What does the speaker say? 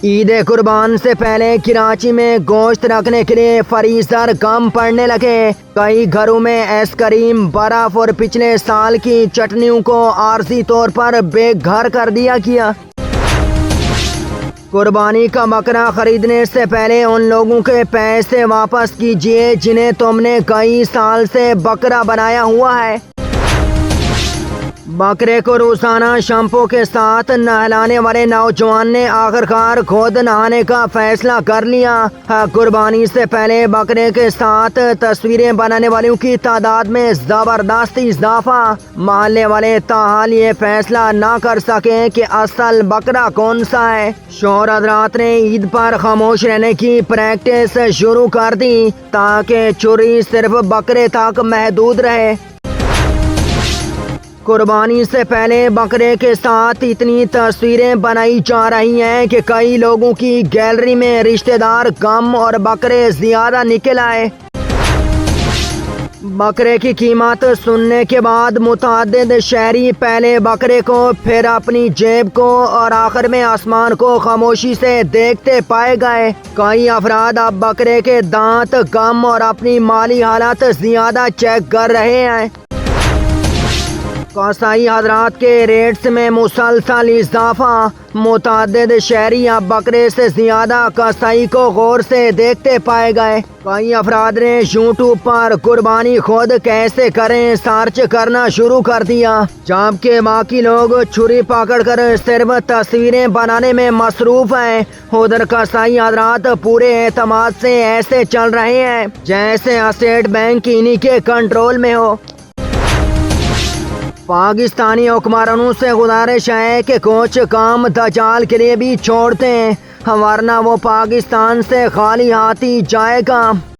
عید قربان سے پہلے کراچی میں گوشت رکھنے کے لیے فریزر کم پڑنے لگے۔ کئی گھروں میں آئس کریم، برف اور پچھلے سال کی چٹنیوں کو عارضی طور پر بے گھر کر دیا گیا۔ قربانی کا بکرا خریدنے سے پہلے ان لوگوں کے پیسے واپس کیجیے جنہیں تم نے کئی سال سے بکرا بنایا ہوا ہے۔ بکرے کو روزانہ شیمپو کے ساتھ نہلانے والے نوجوان نے آخرکار خود نہانے کا فیصلہ کر لیا۔ قربانی سے پہلے بکرے کے ساتھ تصویریں بنانے والوں کی تعداد میں زبردست اضافہ۔ محلے والے تاحال یہ فیصلہ نہ کر سکے کہ اصل بکرا کون سا ہے۔ شوہر حضرات نے عید پر خاموش رہنے کی پریکٹس شروع کر دی تاکہ چوری صرف بکرے تک محدود رہے۔ قربانی سے پہلے بکرے کے ساتھ اتنی تصویریں بنائی جا رہی ہیں کہ کئی لوگوں کی گیلری میں رشتہ دار کم اور بکرے زیادہ نکل آئے۔ بکرے کی قیمت سننے کے بعد متعدد شہری پہلے بکرے کو، پھر اپنی جیب کو اور آخر میں آسمان کو خاموشی سے دیکھتے پائے گئے۔ کئی افراد اب بکرے کے دانت، غم اور اپنی مالی حالت زیادہ چیک کر رہے ہیں۔ قصائی حضرات کے ریٹس میں مسلسل اضافہ۔ متعدد شہری اب بکرے سے زیادہ قصائی کو غور سے دیکھتے پائے گئے۔ کئی افراد نے یوٹیوب پر قربانی خود کیسے کریں سرچ کرنا شروع کر دیا، جبکہ باقی لوگ چھری پکڑ کر صرف تصویریں بنانے میں مصروف ہیں۔ ادھر قصائی حضرات پورے اعتماد سے ایسے چل رہے ہیں جیسے اسٹیٹ بینک انہی کے کنٹرول میں ہو۔ پاکستانی حکمرانوں سے گزارش ہے کہ کچھ کام دجال کے لیے بھی چھوڑتے ہیں ورنہ وہ پاکستان سے خالی ہاتھ ہی جائے گا۔